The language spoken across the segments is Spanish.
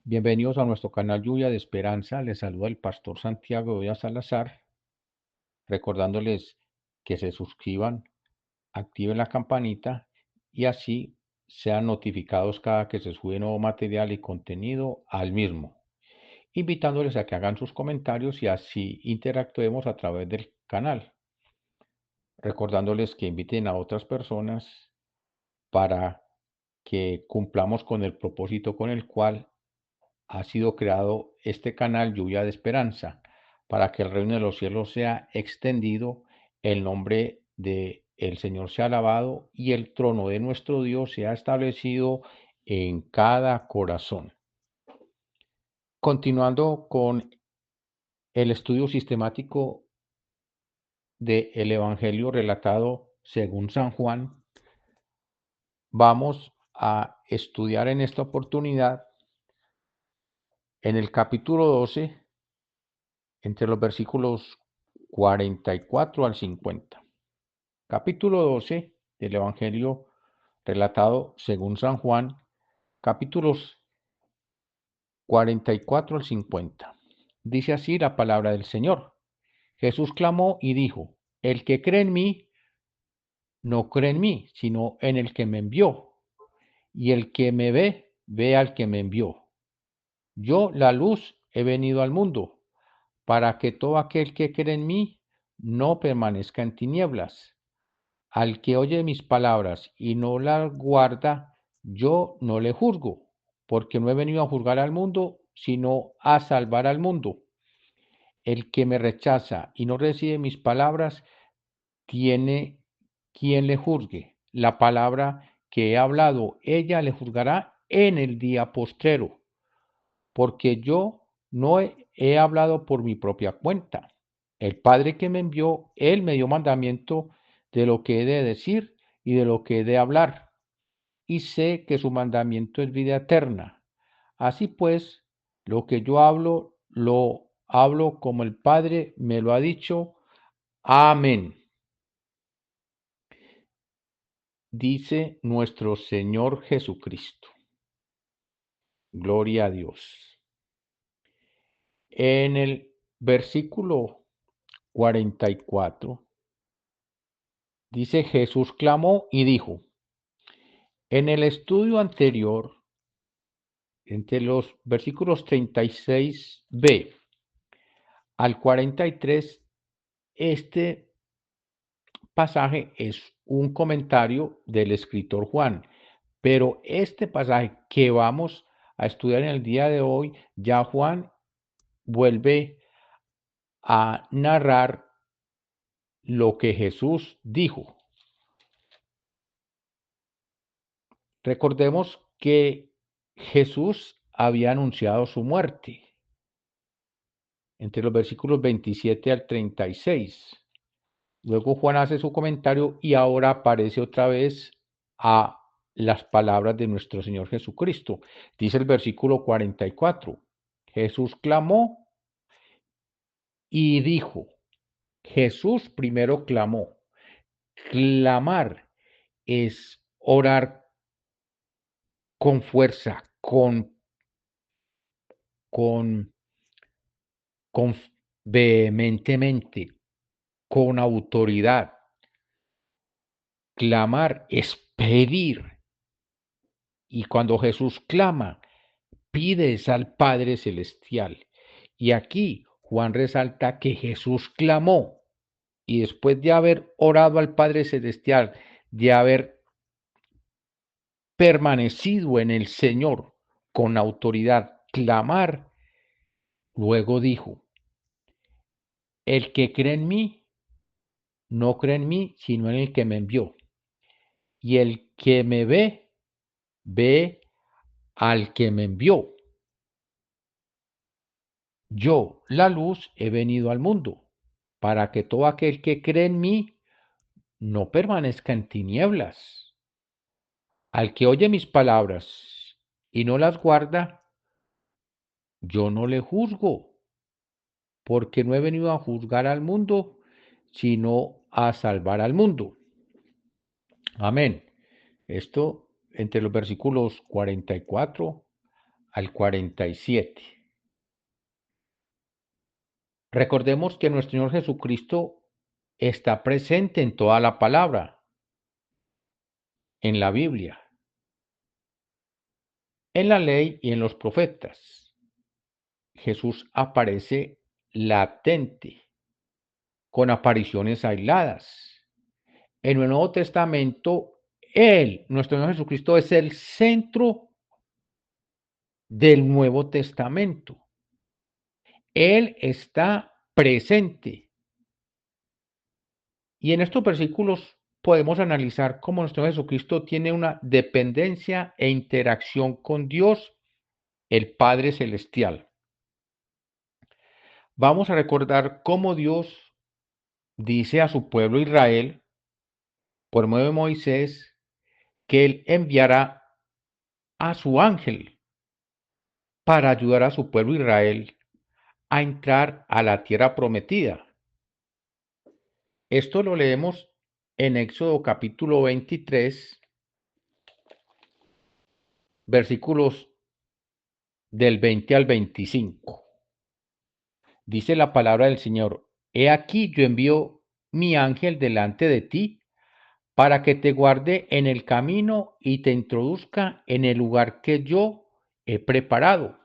Bienvenidos a nuestro canal Lluvia de Esperanza. Les saluda el pastor Santiago Goya Salazar, recordándoles que se suscriban, activen la campanita y así sean notificados cada que se sube nuevo material y contenido al mismo. Invitándoles a que hagan sus comentarios y así interactuemos a través del canal. Recordándoles que inviten a otras personas para que cumplamos con el propósito con el cual ha sido creado este canal Lluvia de Esperanza, para que el reino de los cielos sea extendido, el nombre de el Señor sea alabado y el trono de nuestro Dios sea establecido en cada corazón. Continuando con el estudio sistemático del Evangelio relatado según San Juan, vamos a estudiar en esta oportunidad en el capítulo 12, entre los versículos 44 al 50. Capítulo 12 del Evangelio relatado según San Juan, capítulos 44 al 50. Dice así la palabra del Señor. Jesús clamó y dijo, el que cree en mí, no cree en mí, sino en el que me envió. Y el que me ve, ve al que me envió. Yo, la luz, he venido al mundo, para que todo aquel que cree en mí no permanezca en tinieblas. Al que oye mis palabras y no las guarda, yo no le juzgo, porque no he venido a juzgar al mundo, sino a salvar al mundo. El que me rechaza y no recibe mis palabras, tiene quien le juzgue. La palabra que he hablado, ella le juzgará en el día postrero, porque yo no he hablado por mi propia cuenta. El Padre que me envió, Él me dio mandamiento de lo que he de decir y de lo que he de hablar, y sé que su mandamiento es vida eterna. Así pues, lo que yo hablo, lo hablo como el Padre me lo ha dicho. Amén. Dice nuestro Señor Jesucristo. Gloria a Dios. En el versículo 44 dice, Jesús clamó y dijo, en el estudio anterior, entre los versículos 36b al 43, este pasaje es un comentario del escritor Juan, pero este pasaje que vamos a estudiar en el día de hoy, ya Juan vuelve a narrar lo que Jesús dijo. Recordemos que Jesús había anunciado su muerte entre los versículos 27 al 36. Luego Juan hace su comentario y ahora aparece otra vez a las palabras de nuestro Señor Jesucristo. Dice el versículo 44. Jesús clamó y dijo. Jesús primero clamó. Clamar es orar con fuerza, con, con vehementemente, con autoridad. Clamar es pedir. Y cuando Jesús clama, pides al Padre Celestial. Y aquí Juan resalta que Jesús clamó y después de haber orado al Padre Celestial, de haber permanecido en el Señor con autoridad, clamar, luego dijo, el que cree en mí, no cree en mí, sino en el que me envió. Y el que me ve, ve al que me envió. Yo, la luz, he venido al mundo, para que todo aquel que cree en mí no permanezca en tinieblas. Al que oye mis palabras y no las guarda, yo no le juzgo, porque no he venido a juzgar al mundo, sino a salvar al mundo. Amén. Esto entre los versículos 44 al 47. Recordemos que nuestro Señor Jesucristo está presente en toda la palabra, en la Biblia, en la ley y en los profetas. Jesús aparece latente, con apariciones aisladas. En el Nuevo Testamento, Él, nuestro Señor Jesucristo, es el centro del Nuevo Testamento. Él está presente. Y en estos versículos podemos analizar cómo nuestro Jesucristo tiene una dependencia e interacción con Dios, el Padre Celestial. Vamos a recordar cómo Dios dice a su pueblo Israel, por medio de Moisés, que Él enviará a su ángel para ayudar a su pueblo Israel a entrar a la tierra prometida. Esto lo leemos en Éxodo capítulo 23, versículos del 20 al 25. Dice la palabra del Señor: He aquí yo envío mi ángel delante de ti para que te guarde en el camino y te introduzca en el lugar que yo he preparado.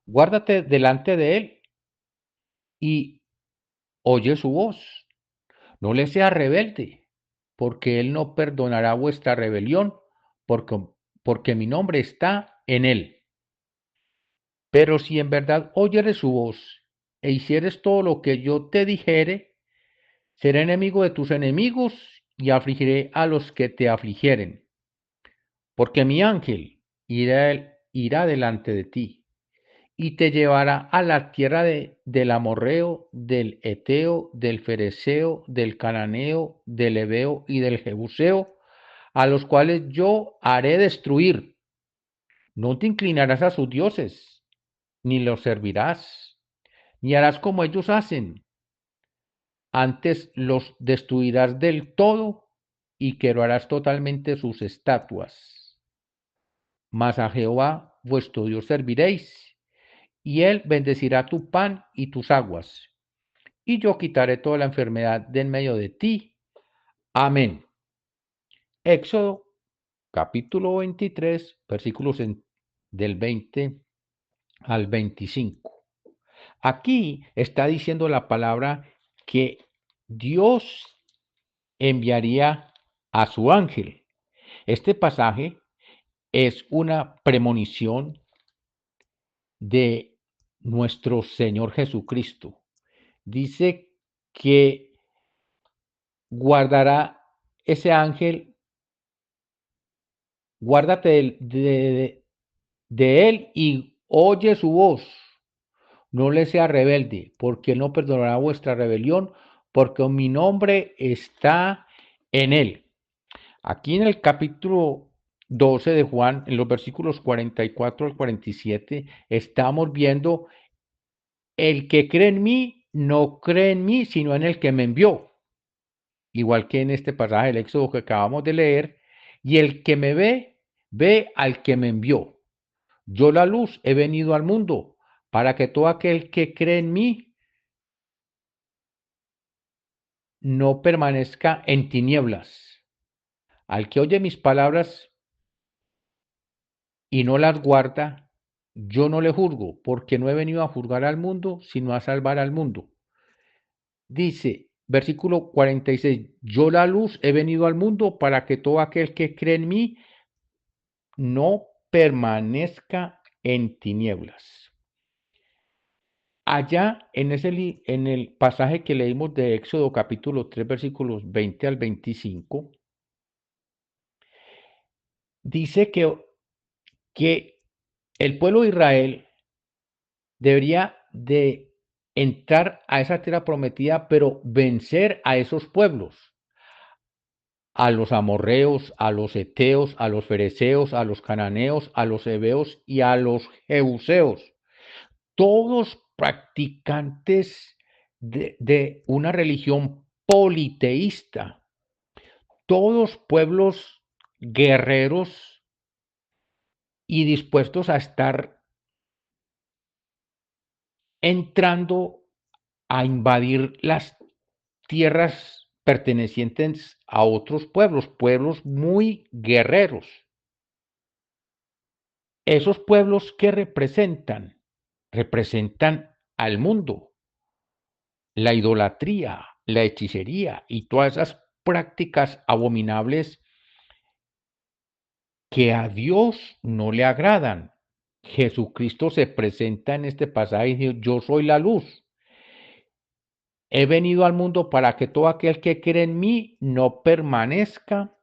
Guárdate delante de él y oye su voz. No le seas rebelde, porque él no perdonará vuestra rebelión, porque mi nombre está en él. Pero si en verdad oyeres su voz e hicieres todo lo que yo te dijere, seré enemigo de tus enemigos y afligiré a los que te afligieren. Porque mi ángel irá delante de ti y te llevará a la tierra del amorreo, del eteo, del fereceo, del cananeo, del heveo y del jebuseo, a los cuales yo haré destruir. No te inclinarás a sus dioses, ni los servirás, ni harás como ellos hacen. Antes los destruirás del todo y quebrarás totalmente sus estatuas. Mas a Jehová vuestro Dios serviréis, y él bendecirá tu pan y tus aguas, y yo quitaré toda la enfermedad de en medio de ti. Amén. Éxodo capítulo 23, versículos del 20 al 25. Aquí está diciendo la palabra que Dios enviaría a su ángel. Este pasaje es una premonición de nuestro Señor Jesucristo. Dice que guardará ese ángel, guárdate de él y oye su voz. No le sea rebelde, porque él no perdonará vuestra rebelión, porque mi nombre está en él. Aquí en el capítulo 12 de Juan, en los versículos 44 al 47, estamos viendo: el que cree en mí, no cree en mí, sino en el que me envió. Igual que en este pasaje del Éxodo que acabamos de leer, y el que me ve, ve al que me envió. Yo, la luz, he venido al mundo para que todo aquel que cree en mí no permanezca en tinieblas. Al que oye mis palabras y no las guarda, yo no le juzgo, porque no he venido a juzgar al mundo, sino a salvar al mundo. Dice, versículo 46, yo, la luz, he venido al mundo para que todo aquel que cree en mí no permanezca en tinieblas. Allá en el pasaje que leímos de Éxodo capítulo 3 versículos 20 al 25, dice que el pueblo de Israel debería de entrar a esa tierra prometida, pero vencer a esos pueblos, a los amorreos, a los heteos, a los fereceos, a los cananeos, a los heveos y a los jebuseos, todos practicantes de una religión politeísta, todos pueblos guerreros y dispuestos a estar entrando a invadir las tierras pertenecientes a otros pueblos, pueblos muy guerreros. Esos pueblos que representan al mundo, la idolatría, la hechicería y todas esas prácticas abominables que a Dios no le agradan. Jesucristo se presenta en este pasaje y dice: yo soy la luz. He venido al mundo para que todo aquel que cree en mí no permanezca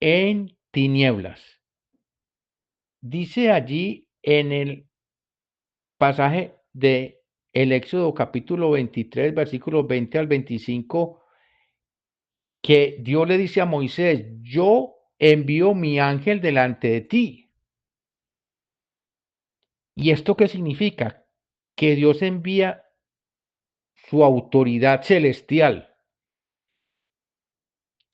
en tinieblas. Dice allí en el pasaje de el Éxodo capítulo 23, versículos 20 al 25, que Dios le dice a Moisés: yo envío mi ángel delante de ti. ¿Y esto qué significa? Que Dios envía su autoridad celestial.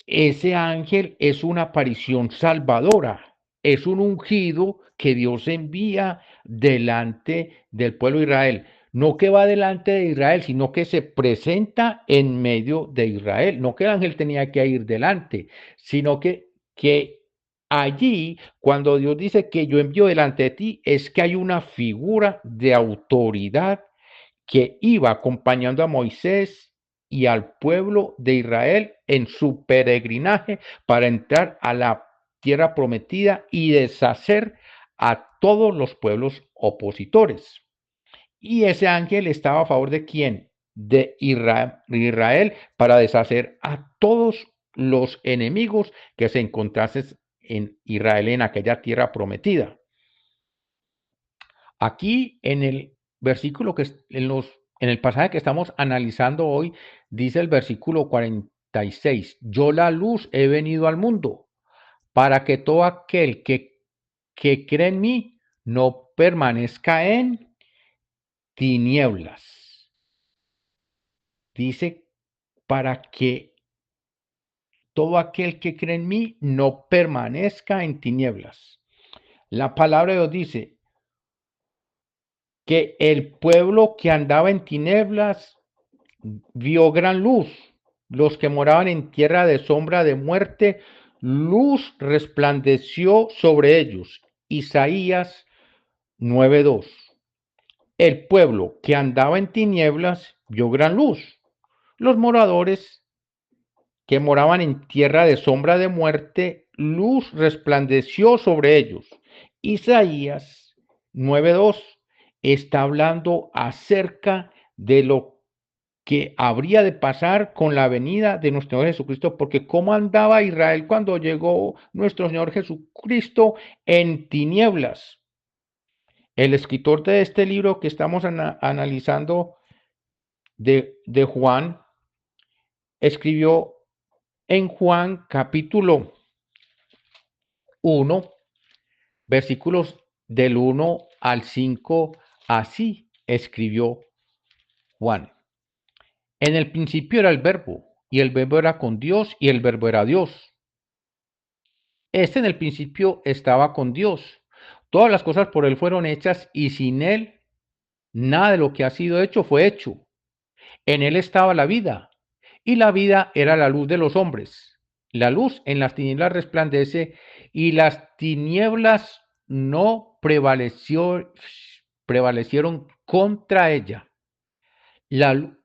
Ese ángel es una aparición salvadora, es un ungido que Dios envía delante del pueblo de Israel. No que va delante de Israel, sino que se presenta en medio de Israel. No que el ángel tenía que ir delante, sino que allí, cuando Dios dice que yo envío delante de ti, es que hay una figura de autoridad que iba acompañando a Moisés y al pueblo de Israel en su peregrinaje para entrar a la tierra prometida y deshacer a todos los pueblos opositores. Y ese ángel estaba a favor de quién? De Israel, para deshacer a todos los enemigos que se encontrasen en Israel, en aquella tierra prometida. Aquí en el versículo en el pasaje que estamos analizando hoy, dice el versículo 46: yo la luz he venido al mundo para que todo aquel que cree en mí no permanezca en tinieblas. Dice: para que todo aquel que cree en mí no permanezca en tinieblas. La palabra de Dios dice que el pueblo que andaba en tinieblas vio gran luz. Los que moraban en tierra de sombra de muerte, luz resplandeció sobre ellos. Isaías 9:2. El pueblo que andaba en tinieblas vio gran luz. Los moradores que moraban en tierra de sombra de muerte, luz resplandeció sobre ellos. Isaías 9:2 está hablando acerca de lo que habría de pasar con la venida de nuestro Señor Jesucristo, porque cómo andaba Israel cuando llegó nuestro Señor Jesucristo en tinieblas. El escritor de este libro que estamos analizando de Juan, escribió en Juan capítulo 1, versículos del 1 al 5, así escribió Juan. En el principio era el verbo, y el verbo era con Dios, y el verbo era Dios. Este en el principio estaba con Dios. Todas las cosas por él fueron hechas, y sin él nada de lo que ha sido hecho fue hecho. En él estaba la vida, y la vida era la luz de los hombres. La luz en las tinieblas resplandece, y las tinieblas no prevalecieron contra ella. La,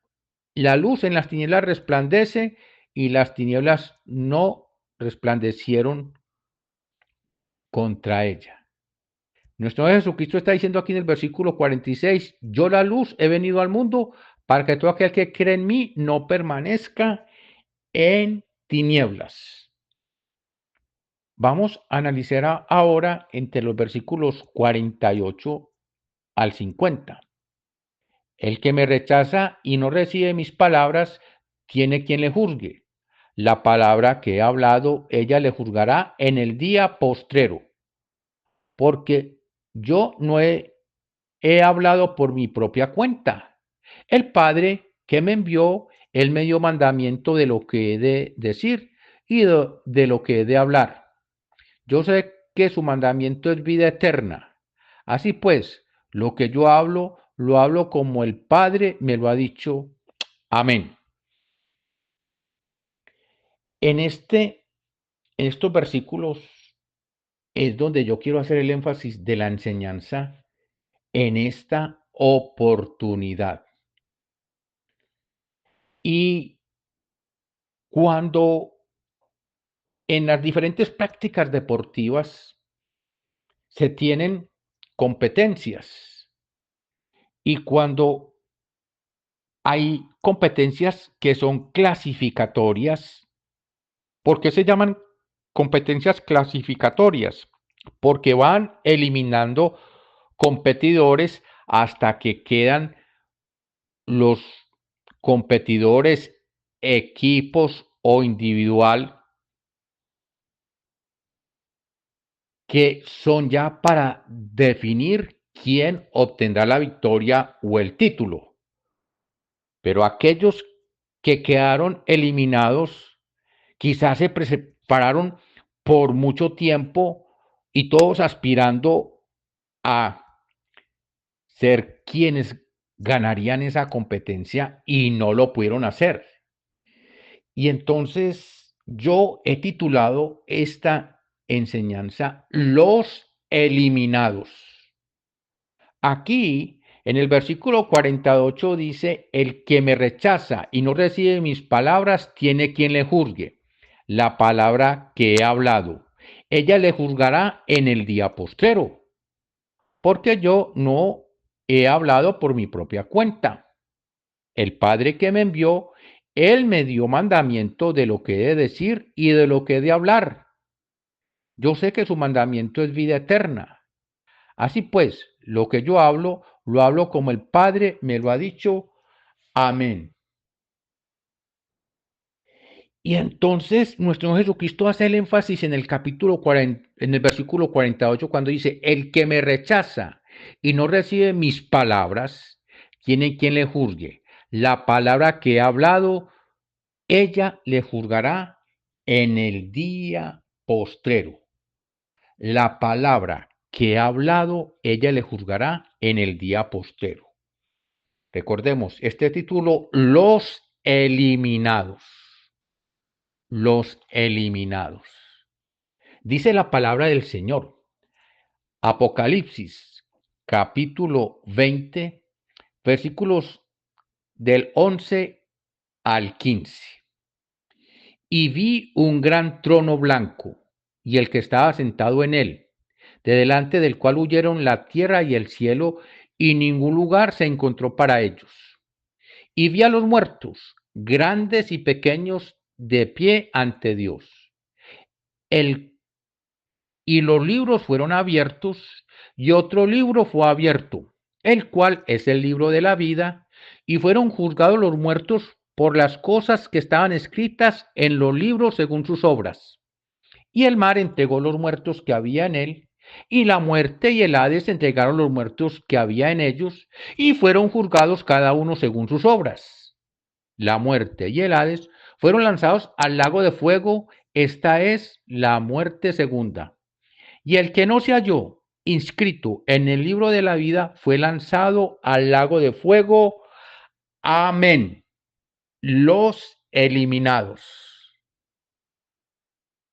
la luz en las tinieblas resplandece, y las tinieblas no resplandecieron contra ella. Nuestro Señor Jesucristo está diciendo aquí en el versículo 46: yo la luz he venido al mundo para que todo aquel que cree en mí no permanezca en tinieblas. Vamos a analizar ahora entre los versículos 48 al 50. El que me rechaza y no recibe mis palabras, tiene quien le juzgue. La palabra que he hablado, ella le juzgará en el día postrero, porque yo no he hablado por mi propia cuenta. El Padre que me envió, él me dio mandamiento de lo que he de decir y de lo que he de hablar. Yo sé que su mandamiento es vida eterna. Así pues, lo que yo hablo, lo hablo como el Padre me lo ha dicho. Amén. En estos versículos es donde yo quiero hacer el énfasis de la enseñanza en esta oportunidad. Y cuando en las diferentes prácticas deportivas se tienen competencias y cuando hay competencias que son clasificatorias, ¿por qué se llaman competencias clasificatorias? Porque van eliminando competidores hasta que quedan los competidores, equipos o individual que son ya para definir quién obtendrá la victoria o el título. Pero aquellos que quedaron eliminados quizás se prepararon por mucho tiempo y todos aspirando a ser quienes ganarían esa competencia y no lo pudieron hacer. Y entonces yo he titulado esta enseñanza Los eliminados. Aquí, en el versículo 48 dice, el que me rechaza y no recibe mis palabras, tiene quien le juzgue. La palabra que he hablado, ella le juzgará en el día postrero, porque yo no he hablado por mi propia cuenta. El Padre que me envió, Él me dio mandamiento de lo que he de decir y de lo que he de hablar. Yo sé que su mandamiento es vida eterna. Así pues, lo que yo hablo, lo hablo como el Padre me lo ha dicho. Amén. Y entonces nuestro Jesucristo hace el énfasis en el capítulo 40, en el versículo 48, cuando dice, el que me rechaza y no recibe mis palabras, tiene quien le juzgue. La palabra que he hablado, ella le juzgará en el día postrero. La palabra que he hablado, ella le juzgará en el día postrero. Recordemos, este título, Los eliminados. Los eliminados. Dice la palabra del Señor. Apocalipsis, capítulo 20, versículos del 11 al 15. Y vi un gran trono blanco, y el que estaba sentado en él, de delante del cual huyeron la tierra y el cielo, y ningún lugar se encontró para ellos. Y vi a los muertos, grandes y pequeños, de pie ante Dios. El, y los libros fueron abiertos, y otro libro fue abierto, el cual es el libro de la vida, y fueron juzgados los muertos por las cosas que estaban escritas en los libros según sus obras. Y el mar entregó los muertos que había en él, y la muerte y el Hades entregaron los muertos que había en ellos, y fueron juzgados cada uno según sus obras. La muerte y el Hades fueron lanzados al lago de fuego, esta es la muerte segunda. Y el que no se halló inscrito en el libro de la vida fue lanzado al lago de fuego. Amén. Los eliminados.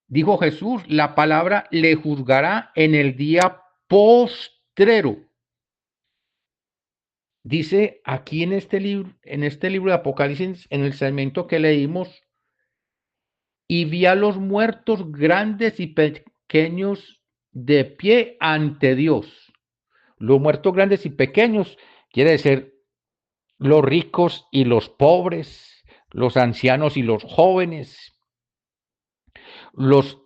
Dijo Jesús, la palabra le juzgará en el día postrero. Dice aquí en este libro de Apocalipsis, en el segmento que leímos, y vi a los muertos grandes y pequeños de pie ante Dios. Los muertos grandes y pequeños quiere decir los ricos y los pobres, los ancianos y los jóvenes, los,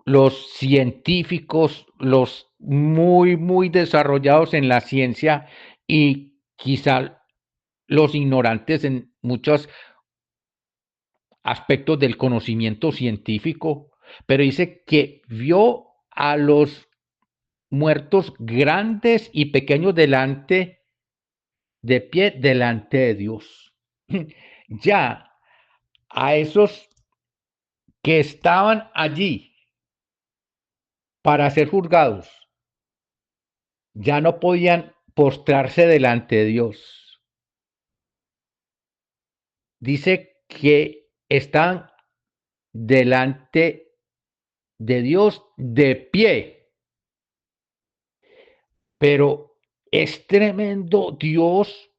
los científicos, los muy desarrollados en la ciencia y quizá los ignorantes en muchos aspectos del conocimiento científico, pero dice que vio a los muertos grandes y pequeños de pie delante de Dios. Ya a esos que estaban allí para ser juzgados. Ya no podían postrarse delante de Dios. Dice que están delante de Dios de pie, pero es tremendo Dios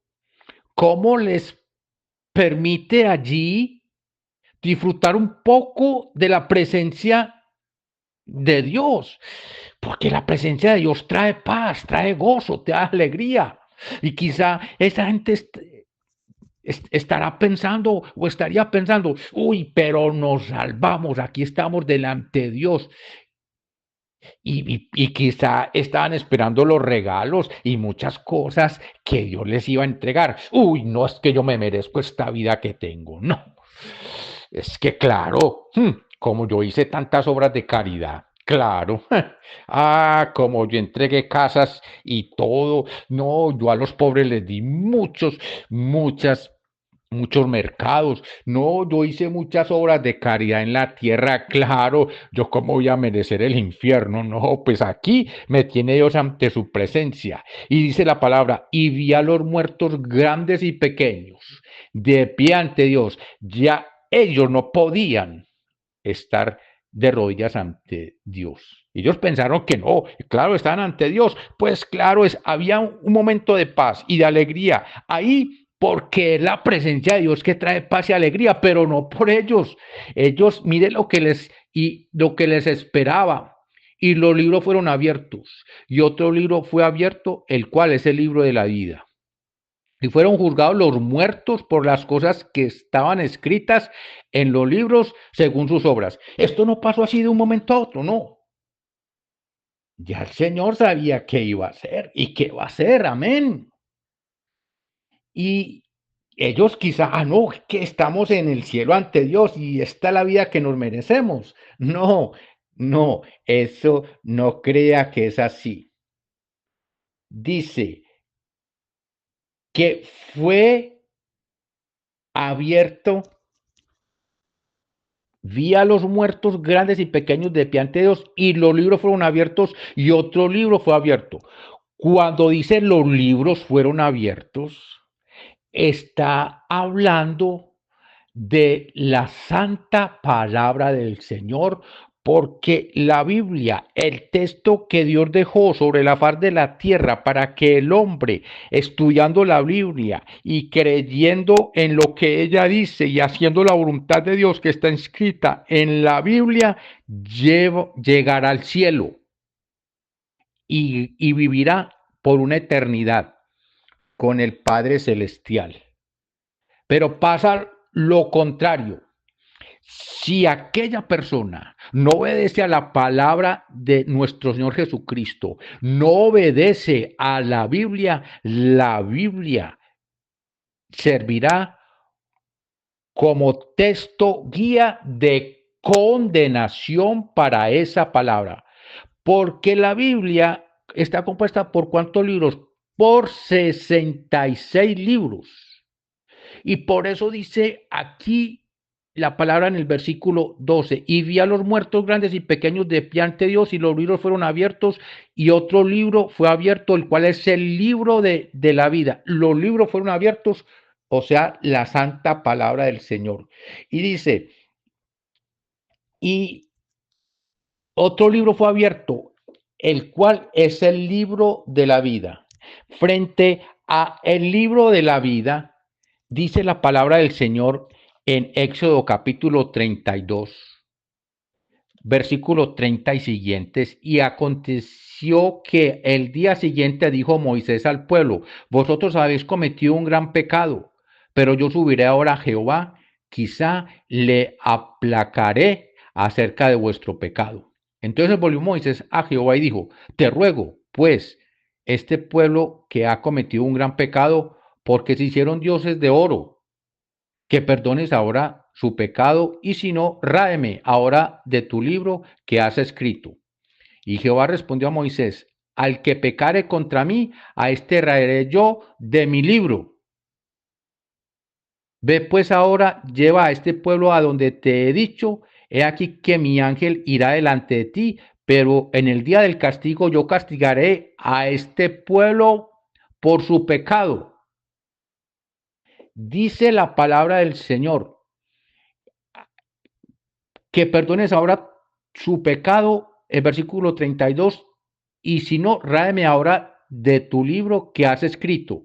cómo les permite allí disfrutar un poco de la presencia de Dios, porque la presencia de Dios trae paz, trae gozo, te da alegría. Y quizá esa gente estará pensando o estaría pensando, uy, pero nos salvamos, aquí estamos delante de Dios. Y quizá estaban esperando los regalos y muchas cosas que Dios les iba a entregar. Uy, no es que yo me merezco esta vida que tengo, no. Es que claro, como yo hice tantas obras de caridad, claro. Como yo entregué casas y todo, no, yo a los pobres les di muchos mercados. No, yo hice muchas obras de caridad en la tierra, claro. Yo cómo voy a merecer el infierno. No, pues aquí me tiene Dios ante su presencia. Y dice la palabra, y vi a los muertos grandes y pequeños, de pie ante Dios. Ya ellos no podían estar de rodillas ante Dios. Ellos pensaron que no, claro, estaban ante Dios. Pues claro, había un momento de paz y de alegría ahí porque es la presencia de Dios que trae paz y alegría, pero no por ellos. Ellos, miren lo que les esperaba. Y los libros fueron abiertos. Y otro libro fue abierto, el cual es el libro de la vida. Y fueron juzgados los muertos por las cosas que estaban escritas en los libros según sus obras. Esto no pasó así de un momento a otro, no. Ya el Señor sabía qué iba a hacer y qué va a hacer, amén. Y ellos quizá, no, que estamos en el cielo ante Dios y esta es la vida que nos merecemos. No, no, eso no crea que es así. Dice que fue abierto. Vi a los muertos grandes y pequeños de pie ante Dios y los libros fueron abiertos y otro libro fue abierto. Cuando dice los libros fueron abiertos, está hablando de la santa palabra del Señor, porque la Biblia, el texto que Dios dejó sobre la faz de la tierra para que el hombre, estudiando la Biblia y creyendo en lo que ella dice y haciendo la voluntad de Dios que está escrita en la Biblia, llegará al cielo y vivirá por una eternidad con el Padre Celestial. Pero pasa lo contrario. Si aquella persona no obedece a la palabra de nuestro Señor Jesucristo, no obedece a la Biblia servirá como texto guía de condenación para esa palabra. Porque la Biblia está compuesta por ¿cuántos libros? Por 66 libros. Y por eso dice aquí la palabra en el versículo 12, y vi a los muertos grandes y pequeños de pie ante Dios, y los libros fueron abiertos, y otro libro fue abierto, el cual es el libro de la vida. Los libros fueron abiertos, o sea, la santa palabra del Señor. Y dice, y otro libro fue abierto, el cual es el libro de la vida. Frente a el libro de la vida, dice la palabra del Señor en Éxodo capítulo 32, versículo 30 y siguientes. Y aconteció que el día siguiente dijo Moisés al pueblo, vosotros habéis cometido un gran pecado, pero yo subiré ahora a Jehová, quizá le aplacaré acerca de vuestro pecado. Entonces volvió Moisés a Jehová y dijo, te ruego, pues, este pueblo que ha cometido un gran pecado, porque se hicieron dioses de oro, que perdones ahora su pecado, y si no, ráeme ahora de tu libro que has escrito. Y Jehová respondió a Moisés, al que pecare contra mí, a este raeré yo de mi libro. Ve pues ahora, lleva a este pueblo a donde te he dicho, he aquí que mi ángel irá delante de ti, pero en el día del castigo yo castigaré a este pueblo por su pecado. Dice la palabra del Señor, que perdones ahora su pecado, el versículo 32, y si no, ráeme ahora de tu libro que has escrito.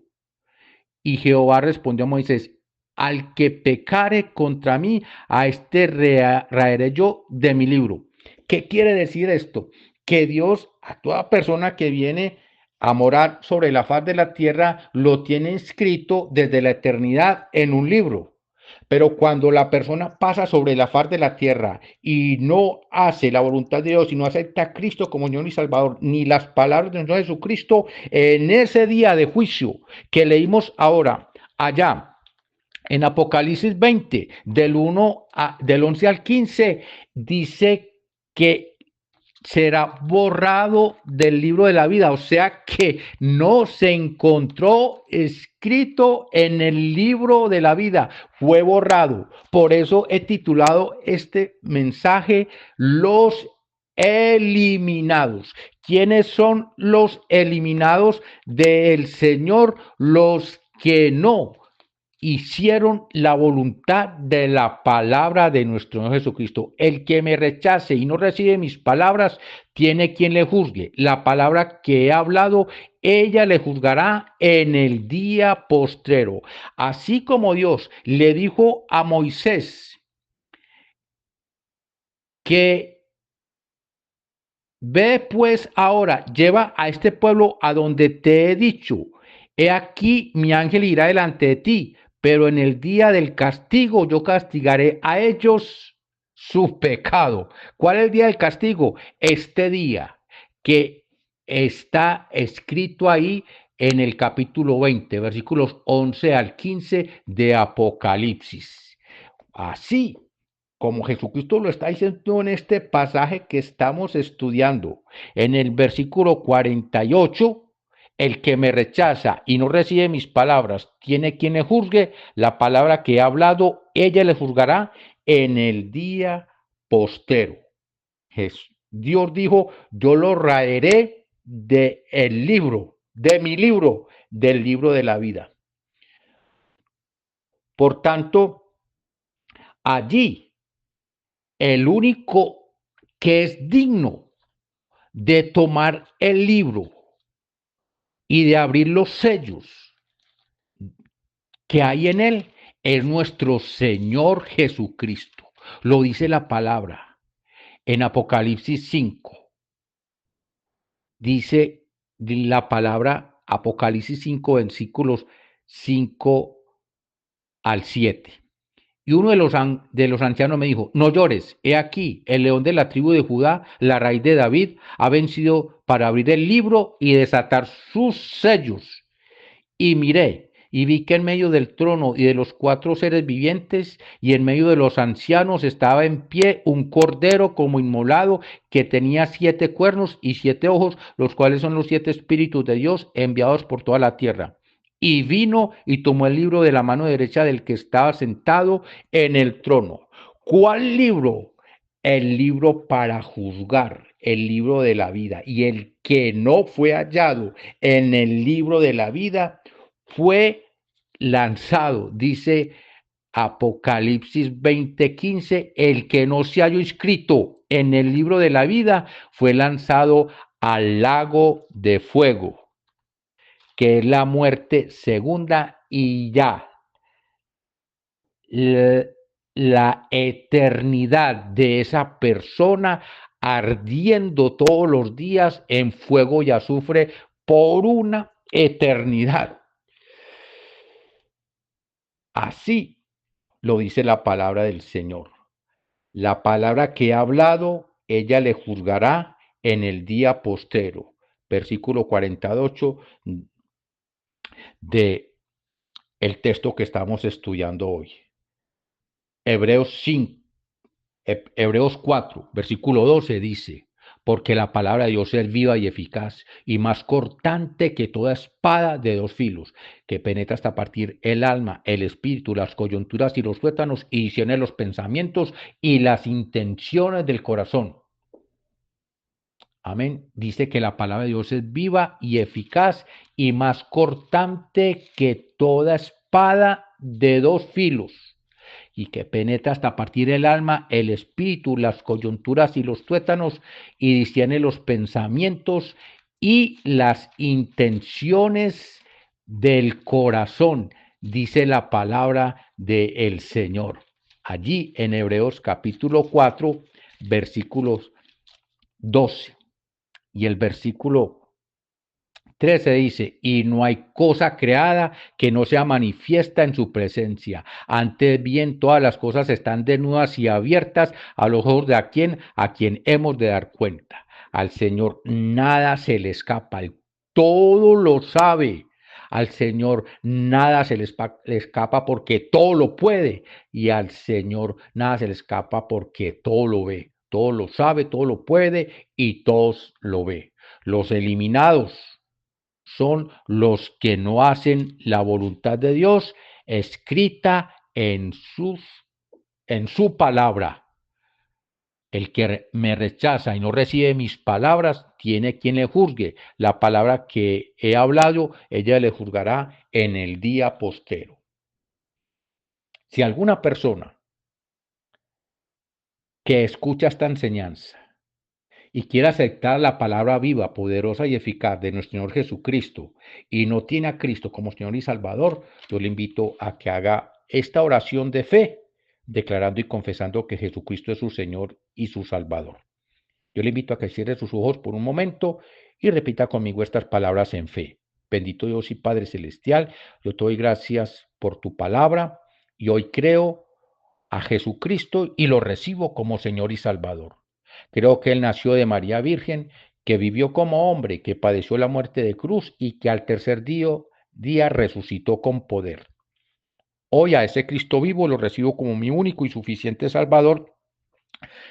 Y Jehová respondió a Moisés, al que pecare contra mí, a este raeré yo de mi libro. ¿Qué quiere decir esto? Que Dios a toda persona que viene a morar sobre la faz de la tierra lo tiene escrito desde la eternidad en un libro. Pero cuando la persona pasa sobre la faz de la tierra y no hace la voluntad de Dios y no acepta a Cristo como Señor y Salvador, ni las palabras de Señor Jesucristo, en ese día de juicio que leímos ahora, allá en Apocalipsis 20, del 11 al 15, dice que será borrado del libro de la vida, o sea que no se encontró escrito en el libro de la vida, fue borrado. Por eso he titulado este mensaje Los eliminados. ¿Quiénes son los eliminados del Señor? Los que no hicieron la voluntad de la palabra de nuestro Señor Jesucristo. El que me rechace y no recibe mis palabras, tiene quien le juzgue. La palabra que he hablado, ella le juzgará en el día postrero. Así como Dios le dijo a Moisés que ve pues ahora, lleva a este pueblo a donde te he dicho. He aquí mi ángel irá delante de ti, pero en el día del castigo yo castigaré a ellos su pecado. ¿Cuál es el día del castigo? Este día que está escrito ahí en el capítulo 20, versículos 11 al 15 de Apocalipsis. Así como Jesucristo lo está diciendo en este pasaje que estamos estudiando, en el versículo 48, el que me rechaza y no recibe mis palabras, tiene quien le juzgue, la palabra que he hablado, ella le juzgará en el día postero. Dios dijo, yo lo raeré de el libro, de mi libro, del libro de la vida. Por tanto, allí el único que es digno de tomar el libro y de abrir los sellos que hay en él es nuestro Señor Jesucristo. Lo dice la palabra en Apocalipsis 5. Dice la palabra Apocalipsis 5, versículos 5 al 7. Y uno de los ancianos me dijo, no llores, he aquí, el león de la tribu de Judá, la raíz de David, ha vencido para abrir el libro y desatar sus sellos. Y miré, y vi que en medio del trono y de los cuatro seres vivientes y en medio de los ancianos estaba en pie un cordero como inmolado que tenía 7 cuernos y 7 ojos, los cuales son los 7 espíritus de Dios enviados por toda la tierra. Y vino y tomó el libro de la mano derecha del que estaba sentado en el trono. ¿Cuál libro? El libro para juzgar, el libro de la vida. Y el que no fue hallado en el libro de la vida fue lanzado, dice Apocalipsis 20:15, el que no se halló inscrito en el libro de la vida fue lanzado al lago de fuego, que es la muerte segunda y ya la eternidad de esa persona ardiendo todos los días en fuego y azufre por una eternidad. Así lo dice la palabra del Señor. La palabra que ha hablado, ella le juzgará en el día postero. Versículo 48 de el texto que estamos estudiando hoy. Hebreos 5, Hebreos 4, versículo 12 dice, porque la palabra de Dios es viva y eficaz y más cortante que toda espada de 2 filos, que penetra hasta partir el alma, el espíritu, las coyunturas y los tuétanos y discierne los pensamientos y las intenciones del corazón. Amén. Dice que la palabra de Dios es viva y eficaz y más cortante que toda espada de dos filos y que penetra hasta partir el alma, el espíritu, las coyunturas y los tuétanos y discierne los pensamientos y las intenciones del corazón, dice la palabra del Señor. Allí en Hebreos capítulo 4, versículos 12 y el versículo 13 dice, y no hay cosa creada que no sea manifiesta en su presencia. Antes bien, todas las cosas están desnudas y abiertas a los ojos de a quien hemos de dar cuenta. Al Señor nada se le escapa, Él todo lo sabe. Al Señor nada se le escapa porque todo lo puede. Y al Señor nada se le escapa porque todo lo ve. Todo lo sabe, todo lo puede y todos lo ve. Los eliminados son los que no hacen la voluntad de Dios escrita en su palabra. El que me rechaza y no recibe mis palabras, tiene quien le juzgue. La palabra que he hablado, ella le juzgará en el día postero. Si alguna persona que escucha esta enseñanza y quiere aceptar la palabra viva, poderosa y eficaz de nuestro Señor Jesucristo y no tiene a Cristo como Señor y Salvador, yo le invito a que haga esta oración de fe, declarando y confesando que Jesucristo es su Señor y su Salvador. Yo le invito a que cierre sus ojos por un momento y repita conmigo estas palabras en fe. Bendito Dios y Padre Celestial, yo te doy gracias por tu palabra y hoy creo a Jesucristo y lo recibo como Señor y Salvador. Creo que Él nació de María Virgen, que vivió como hombre, que padeció la muerte de cruz y que al tercer día resucitó con poder. Hoy a ese Cristo vivo lo recibo como mi único y suficiente Salvador.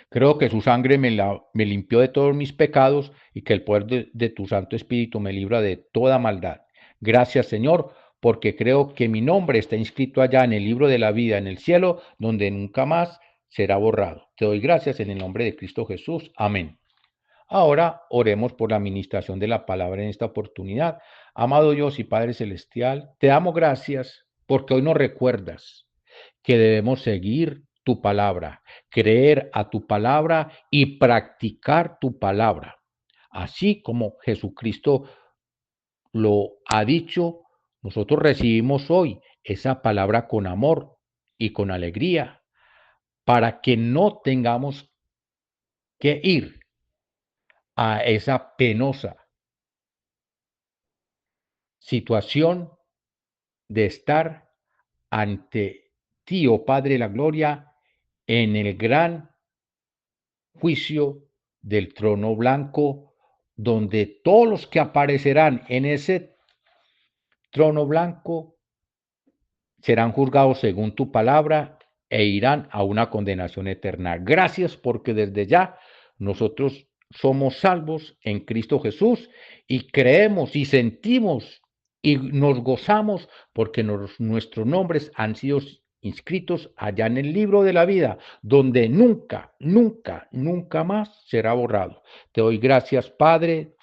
Creo que su sangre me limpió de todos mis pecados y que el poder de tu Santo Espíritu me libra de toda maldad. Gracias, Señor, porque creo que mi nombre está inscrito allá en el libro de la vida en el cielo, donde nunca más será borrado. Te doy gracias en el nombre de Cristo Jesús. Amén. Ahora oremos por la administración de la palabra en esta oportunidad. Amado Dios y Padre Celestial, te damos gracias porque hoy nos recuerdas que debemos seguir tu palabra, creer a tu palabra y practicar tu palabra. Así como Jesucristo lo ha dicho, nosotros recibimos hoy esa palabra con amor y con alegría para que no tengamos que ir a esa penosa situación de estar ante ti, oh Padre de la Gloria, en el gran juicio del trono blanco, donde todos los que aparecerán en ese trono blanco serán juzgados según tu palabra e irán a una condenación eterna. Gracias porque desde ya nosotros somos salvos en Cristo Jesús y creemos y sentimos y nos gozamos porque nuestros nombres han sido inscritos allá en el libro de la vida, donde nunca, nunca, nunca más será borrado. Te doy gracias, Padre.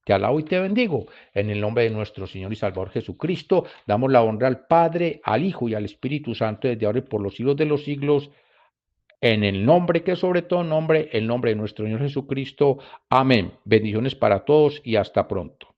Te alabo y te bendigo. En el nombre de nuestro Señor y Salvador Jesucristo, damos la honra al Padre, al Hijo y al Espíritu Santo desde ahora y por los siglos de los siglos. En el nombre que sobre todo nombre, el nombre de nuestro Señor Jesucristo. Amén. Bendiciones para todos y hasta pronto.